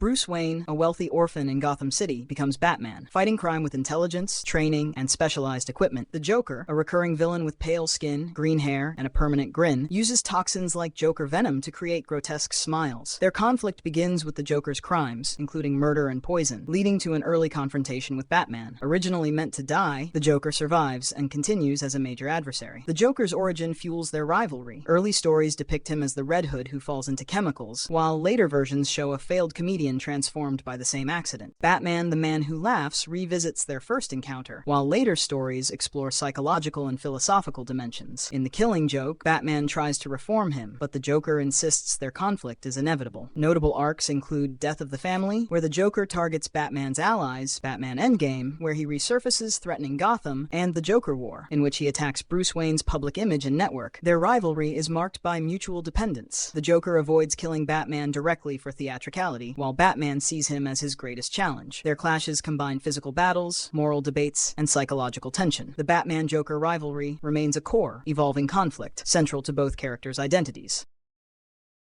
Bruce Wayne, a wealthy orphan in Gotham City, becomes Batman, fighting crime with intelligence, training, and specialized equipment. The Joker, a recurring villain with pale skin, green hair, and a permanent grin, uses toxins like Joker venom to create grotesque smiles. Their conflict begins with the Joker's crimes, including murder and poison, leading to an early confrontation with Batman. Originally meant to die, the Joker survives and continues as a major adversary. The Joker's origin fuels their rivalry. Early stories depict him as the Red Hood who falls into chemicals, while later versions show a failed comedian transformed by the same accident. Batman, the Man Who Laughs, revisits their first encounter, while later stories explore psychological and philosophical dimensions. In The Killing Joke, Batman tries to reform him, but the Joker insists their conflict is inevitable. Notable arcs include Death of the Family, where the Joker targets Batman's allies, Batman Endgame, where he resurfaces threatening Gotham, and The Joker War, in which he attacks Bruce Wayne's public image and network. Their rivalry is marked by mutual dependence. The Joker avoids killing Batman directly for theatricality, while Batman sees him as his greatest challenge. Their clashes combine physical battles, moral debates, and psychological tension. The Batman-Joker rivalry remains a core, evolving conflict, central to both characters' identities.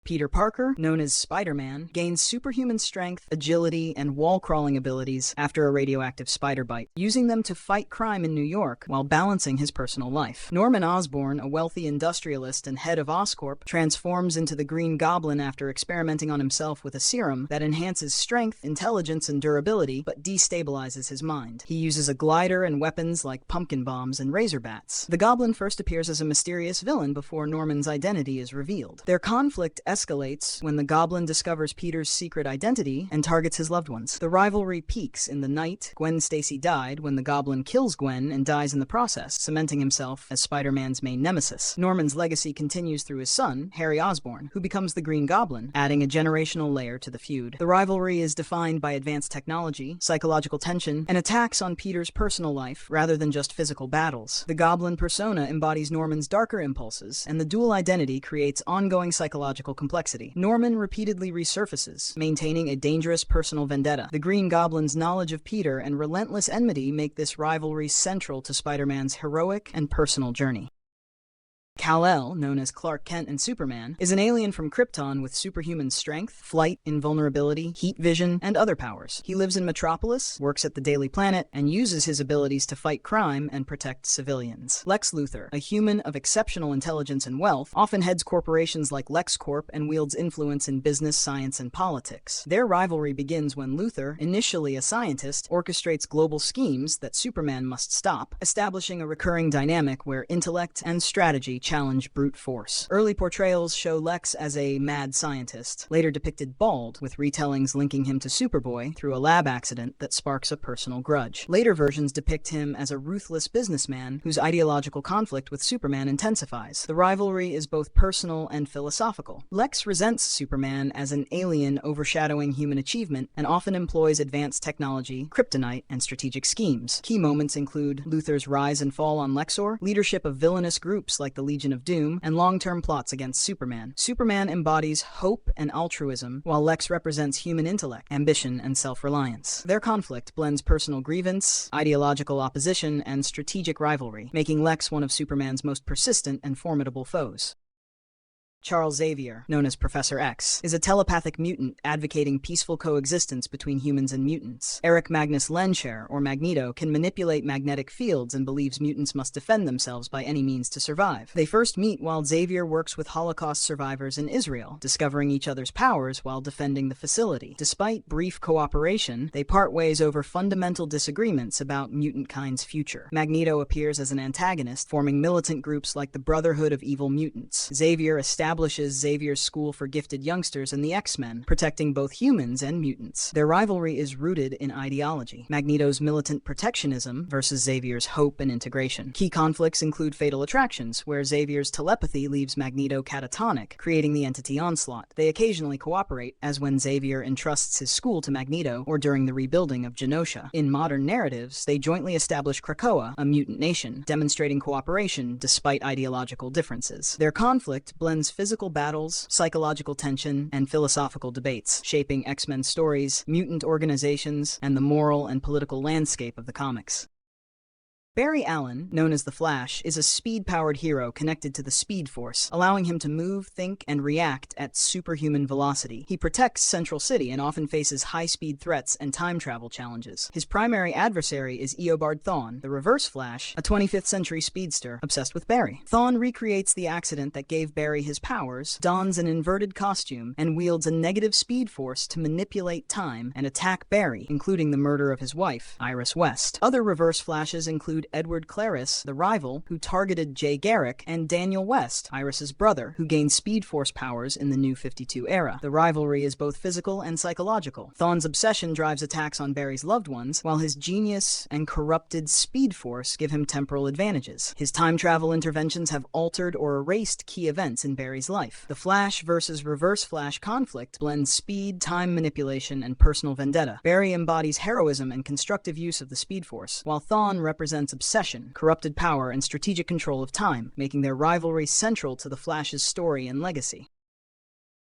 Peter Parker, known as Spider-Man, gains superhuman strength, agility, and wall-crawling abilities after a radioactive spider bite, using them to fight crime in New York while balancing his personal life. Norman Osborn, a wealthy industrialist and head of Oscorp, transforms into the Green Goblin after experimenting on himself with a serum that enhances strength, intelligence, and durability, but destabilizes his mind. He uses a glider and weapons like pumpkin bombs and razor bats. The Goblin first appears as a mysterious villain before Norman's identity is revealed. Their conflict escalates when the Goblin discovers Peter's secret identity and targets his loved ones. The rivalry peaks in the night Gwen Stacy died, when the Goblin kills Gwen and dies in the process, cementing himself as Spider-Man's main nemesis. Norman's legacy continues through his son, Harry Osborn, who becomes the Green Goblin, adding a generational layer to the feud. The rivalry is defined by advanced technology, psychological tension, and attacks on Peter's personal life rather than just physical battles. The Goblin persona embodies Norman's darker impulses, and the dual identity creates ongoing psychological complexity. Norman repeatedly resurfaces, maintaining a dangerous personal vendetta. The Green Goblin's knowledge of Peter and relentless enmity make this rivalry central to Spider-Man's heroic and personal journey. Kal-El, known as Clark Kent and Superman, is an alien from Krypton with superhuman strength, flight, invulnerability, heat vision, and other powers. He lives in Metropolis, works at the Daily Planet, and uses his abilities to fight crime and protect civilians. Lex Luthor, a human of exceptional intelligence and wealth, often heads corporations like LexCorp and wields influence in business, science, and politics. Their rivalry begins when Luthor, initially a scientist, orchestrates global schemes that Superman must stop, establishing a recurring dynamic where intellect and strategy challenge brute force. Early portrayals show Lex as a mad scientist, later depicted bald, with retellings linking him to Superboy through a lab accident that sparks a personal grudge. Later versions depict him as a ruthless businessman whose ideological conflict with Superman intensifies. The rivalry is both personal and philosophical. Lex resents Superman as an alien overshadowing human achievement and often employs advanced technology, kryptonite, and strategic schemes. Key moments include Luthor's rise and fall on Lexor, leadership of villainous groups like the Legion of Doom, and long-term plots against Superman. Superman embodies hope and altruism, while Lex represents human intellect, ambition, and self-reliance. Their conflict blends personal grievance, ideological opposition, and strategic rivalry, making Lex one of Superman's most persistent and formidable foes. Charles Xavier, known as Professor X, is a telepathic mutant advocating peaceful coexistence between humans and mutants. Eric Magnus Lensher, or Magneto, can manipulate magnetic fields and believes mutants must defend themselves by any means to survive. They first meet while Xavier works with Holocaust survivors in Israel, discovering each other's powers while defending the facility. Despite brief cooperation, they part ways over fundamental disagreements about mutant kind's future. Magneto appears as an antagonist, forming militant groups like the Brotherhood of Evil Mutants. Xavier establishes Xavier's School for Gifted Youngsters and the X-Men, protecting both humans and mutants. Their rivalry is rooted in ideology: Magneto's militant protectionism versus Xavier's hope and integration. Key conflicts include Fatal Attractions, where Xavier's telepathy leaves Magneto catatonic, creating the entity Onslaught. They occasionally cooperate, as when Xavier entrusts his school to Magneto, or during the rebuilding of Genosha. In modern narratives, they jointly establish Krakoa, a mutant nation, demonstrating cooperation despite ideological differences. Their conflict blends physical battles, psychological tension, and philosophical debates, shaping X-Men stories, mutant organizations, and the moral and political landscape of the comics. Barry Allen, known as the Flash, is a speed-powered hero connected to the Speed Force, allowing him to move, think, and react at superhuman velocity. He protects Central City and often faces high-speed threats and time travel challenges. His primary adversary is Eobard Thawne, the Reverse Flash, a 25th century speedster obsessed with Barry. Thawne recreates the accident that gave Barry his powers, dons an inverted costume, and wields a negative speed force to manipulate time and attack Barry, including the murder of his wife, Iris West. Other Reverse Flashes include Edward Claris, the Rival, who targeted Jay Garrick, and Daniel West, Iris's brother, who gained Speed Force powers in the New 52 era. The rivalry is both physical and psychological. Thawne's obsession drives attacks on Barry's loved ones, while his genius and corrupted Speed Force give him temporal advantages. His time travel interventions have altered or erased key events in Barry's life. The Flash versus Reverse Flash conflict blends speed, time manipulation, and personal vendetta. Barry embodies heroism and constructive use of the Speed Force, while Thawne represents obsession, corrupted power, and strategic control of time, making their rivalry central to the Flash's story and legacy.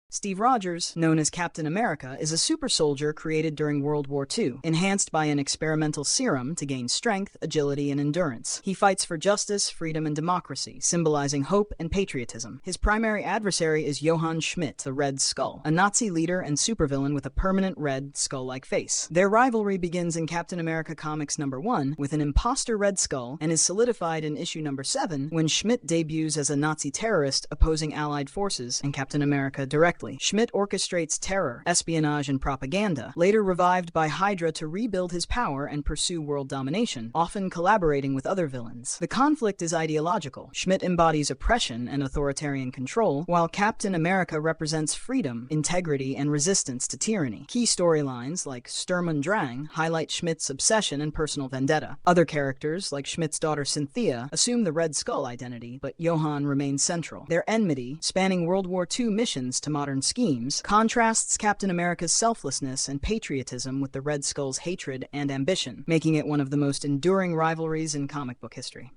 Steve Rogers, known as Captain America, is a super soldier created during World War II, enhanced by an experimental serum to gain strength, agility, and endurance. He fights for justice, freedom, and democracy, symbolizing hope and patriotism. His primary adversary is Johann Schmidt, the Red Skull, a Nazi leader and supervillain with a permanent red, skull-like face. Their rivalry begins in Captain America Comics #1 with an imposter Red Skull and is solidified in issue #7 when Schmidt debuts as a Nazi terrorist opposing Allied forces and Captain America directly. Schmidt orchestrates terror, espionage, and propaganda, later revived by Hydra to rebuild his power and pursue world domination, often collaborating with other villains. The conflict is ideological. Schmidt embodies oppression and authoritarian control, while Captain America represents freedom, integrity, and resistance to tyranny. Key storylines, like Sturm und Drang, highlight Schmidt's obsession and personal vendetta. Other characters, like Schmidt's daughter Cynthia, assume the Red Skull identity, but Johann remains central. Their enmity, spanning World War II missions to modern schemes, contrasts Captain America's selflessness and patriotism with the Red Skull's hatred and ambition, making it one of the most enduring rivalries in comic book history.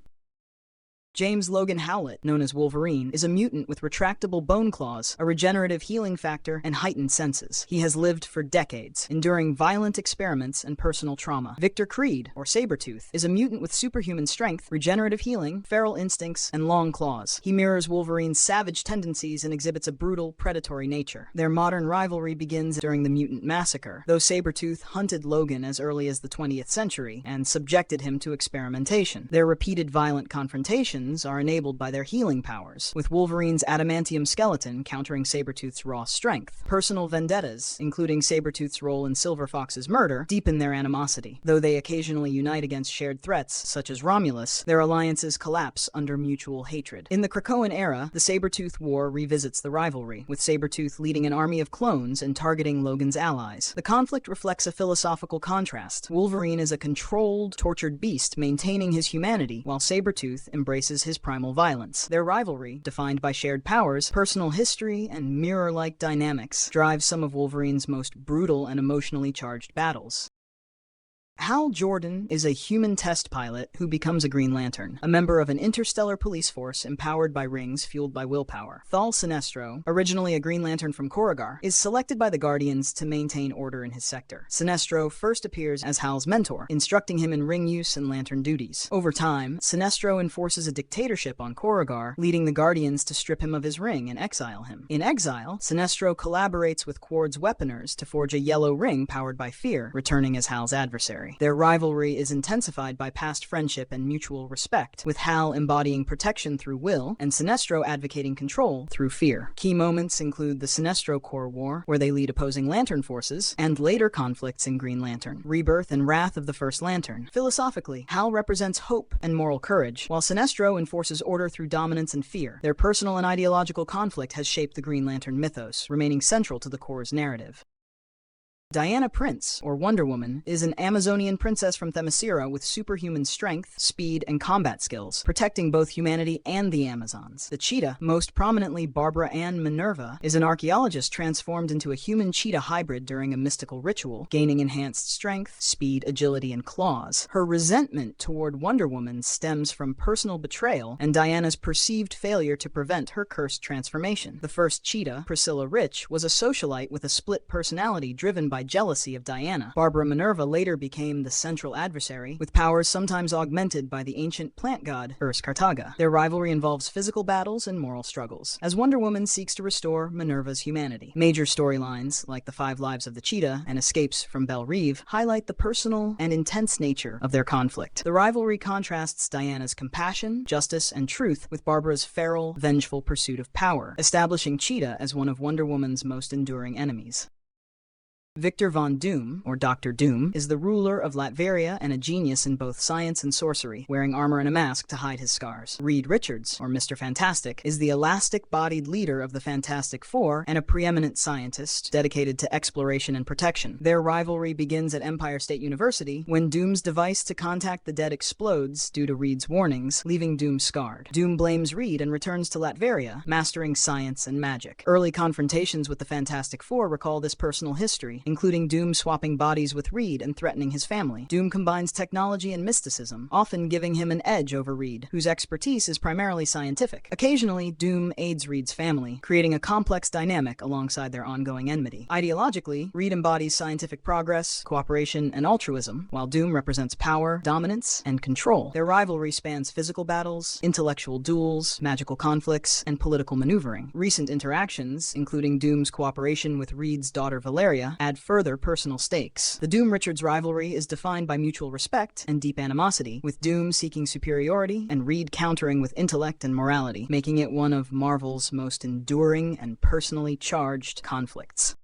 James Logan Howlett, known as Wolverine, is a mutant with retractable bone claws, a regenerative healing factor, and heightened senses. He has lived for decades, enduring violent experiments and personal trauma. Victor Creed, or Sabretooth, is a mutant with superhuman strength, regenerative healing, feral instincts, and long claws. He mirrors Wolverine's savage tendencies and exhibits a brutal, predatory nature. Their modern rivalry begins during the Mutant Massacre, though Sabretooth hunted Logan as early as the 20th century and subjected him to experimentation. Their repeated violent confrontations are enabled by their healing powers, with Wolverine's adamantium skeleton countering Sabretooth's raw strength. Personal vendettas, including Sabretooth's role in Silver Fox's murder, deepen their animosity. Though they occasionally unite against shared threats, such as Romulus, their alliances collapse under mutual hatred. In the Krakoan era, the Sabretooth War revisits the rivalry, with Sabretooth leading an army of clones and targeting Logan's allies. The conflict reflects a philosophical contrast. Wolverine is a controlled, tortured beast maintaining his humanity, while Sabretooth embraces his primal violence. Their rivalry, defined by shared powers, personal history, and mirror-like dynamics, drives some of Wolverine's most brutal and emotionally charged battles. Hal Jordan is a human test pilot who becomes a Green Lantern, a member of an interstellar police force empowered by rings fueled by willpower. Thal Sinestro, originally a Green Lantern from Korugar, is selected by the Guardians to maintain order in his sector. Sinestro first appears as Hal's mentor, instructing him in ring use and lantern duties. Over time, Sinestro enforces a dictatorship on Korugar, leading the Guardians to strip him of his ring and exile him. In exile, Sinestro collaborates with Qward's weaponers to forge a yellow ring powered by fear, returning as Hal's adversary. Their rivalry is intensified by past friendship and mutual respect, with Hal embodying protection through will and Sinestro advocating control through fear. Key moments include the Sinestro Corps War, where they lead opposing Lantern forces, and later conflicts in Green Lantern, Rebirth and Wrath of the First Lantern. Philosophically, Hal represents hope and moral courage, while Sinestro enforces order through dominance and fear. Their personal and ideological conflict has shaped the Green Lantern mythos, remaining central to the Corps' narrative. Diana Prince, or Wonder Woman, is an Amazonian princess from Themyscira with superhuman strength, speed, and combat skills, protecting both humanity and the Amazons. The Cheetah, most prominently Barbara Ann Minerva, is an archaeologist transformed into a human-cheetah hybrid during a mystical ritual, gaining enhanced strength, speed, agility, and claws. Her resentment toward Wonder Woman stems from personal betrayal and Diana's perceived failure to prevent her cursed transformation. The first Cheetah, Priscilla Rich, was a socialite with a split personality driven by by jealousy of Diana. Barbara Minerva later became the central adversary, with powers sometimes augmented by the ancient plant god Urs Karthaga. Their rivalry involves physical battles and moral struggles, as Wonder Woman seeks to restore Minerva's humanity. Major storylines, like the 5 Lives of the Cheetah and Escapes from Belle Reve, highlight the personal and intense nature of their conflict. The rivalry contrasts Diana's compassion, justice, and truth with Barbara's feral, vengeful pursuit of power, establishing Cheetah as one of Wonder Woman's most enduring enemies. Victor Von Doom, or Dr. Doom, is the ruler of Latveria and a genius in both science and sorcery, wearing armor and a mask to hide his scars. Reed Richards, or Mr. Fantastic, is the elastic-bodied leader of the Fantastic Four and a preeminent scientist dedicated to exploration and protection. Their rivalry begins at Empire State University when Doom's device to contact the dead explodes due to Reed's warnings, leaving Doom scarred. Doom blames Reed and returns to Latveria, mastering science and magic. Early confrontations with the Fantastic Four recall this personal history, including Doom swapping bodies with Reed and threatening his family. Doom combines technology and mysticism, often giving him an edge over Reed, whose expertise is primarily scientific. Occasionally, Doom aids Reed's family, creating a complex dynamic alongside their ongoing enmity. Ideologically, Reed embodies scientific progress, cooperation, and altruism, while Doom represents power, dominance, and control. Their rivalry spans physical battles, intellectual duels, magical conflicts, and political maneuvering. Recent interactions, including Doom's cooperation with Reed's daughter Valeria, add further personal stakes. The Doom-Richards rivalry is defined by mutual respect and deep animosity, with Doom seeking superiority and Reed countering with intellect and morality, making it one of Marvel's most enduring and personally charged conflicts.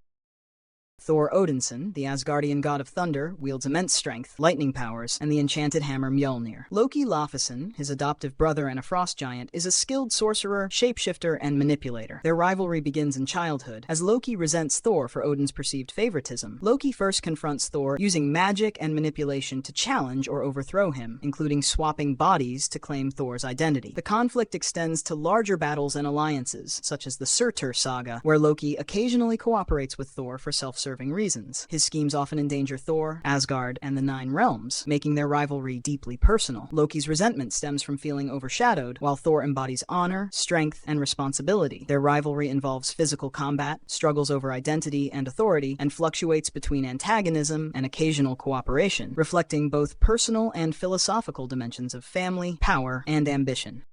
Thor Odinson, the Asgardian god of thunder, wields immense strength, lightning powers, and the enchanted hammer Mjolnir. Loki Laufeyson, his adoptive brother and a frost giant, is a skilled sorcerer, shapeshifter, and manipulator. Their rivalry begins in childhood, as Loki resents Thor for Odin's perceived favoritism. Loki first confronts Thor using magic and manipulation to challenge or overthrow him, including swapping bodies to claim Thor's identity. The conflict extends to larger battles and alliances, such as the Surtur saga, where Loki occasionally cooperates with Thor for self-serving reasons. His schemes often endanger Thor, Asgard, and the Nine Realms, making their rivalry deeply personal. Loki's resentment stems from feeling overshadowed, while Thor embodies honor, strength, and responsibility. Their rivalry involves physical combat, struggles over identity and authority, and fluctuates between antagonism and occasional cooperation, reflecting both personal and philosophical dimensions of family, power, and ambition.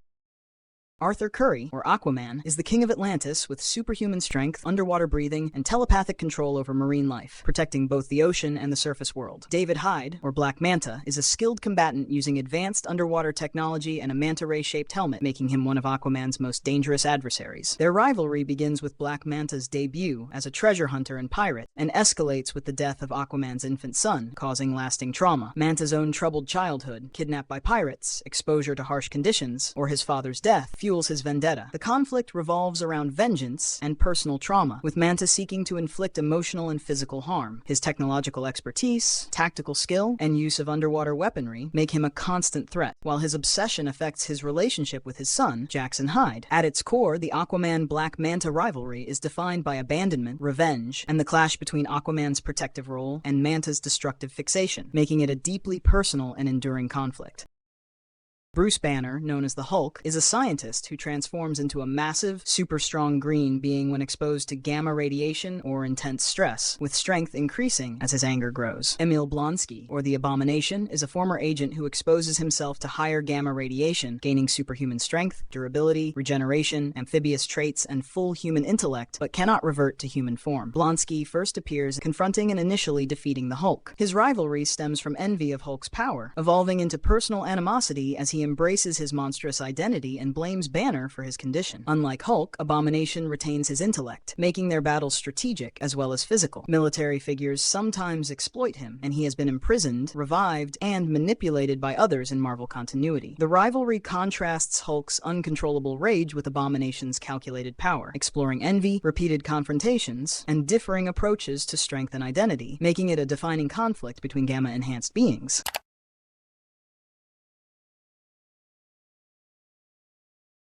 Arthur Curry, or Aquaman, is the king of Atlantis with superhuman strength, underwater breathing, and telepathic control over marine life, protecting both the ocean and the surface world. David Hyde, or Black Manta, is a skilled combatant using advanced underwater technology and a manta ray-shaped helmet, making him one of Aquaman's most dangerous adversaries. Their rivalry begins with Black Manta's debut as a treasure hunter and pirate, and escalates with the death of Aquaman's infant son, causing lasting trauma. Manta's own troubled childhood, kidnapped by pirates, exposure to harsh conditions, or his father's death, fuels his vendetta. The conflict revolves around vengeance and personal trauma, with Manta seeking to inflict emotional and physical harm. His technological expertise, tactical skill, and use of underwater weaponry make him a constant threat, while his obsession affects his relationship with his son, Jackson Hyde. At its core, the Aquaman-Black Manta rivalry is defined by abandonment, revenge, and the clash between Aquaman's protective role and Manta's destructive fixation, making it a deeply personal and enduring conflict. Bruce Banner, known as the Hulk, is a scientist who transforms into a massive, super-strong green being when exposed to gamma radiation or intense stress, with strength increasing as his anger grows. Emil Blonsky, or the Abomination, is a former agent who exposes himself to higher gamma radiation, gaining superhuman strength, durability, regeneration, amphibious traits, and full human intellect, but cannot revert to human form. Blonsky first appears confronting and initially defeating the Hulk. His rivalry stems from envy of Hulk's power, evolving into personal animosity as he embraces his monstrous identity and blames Banner for his condition. Unlike Hulk, Abomination retains his intellect, making their battles strategic as well as physical. Military figures sometimes exploit him, and he has been imprisoned, revived, and manipulated by others in Marvel continuity. The rivalry contrasts Hulk's uncontrollable rage with Abomination's calculated power, exploring envy, repeated confrontations, and differing approaches to strength and identity, making it a defining conflict between gamma-enhanced beings.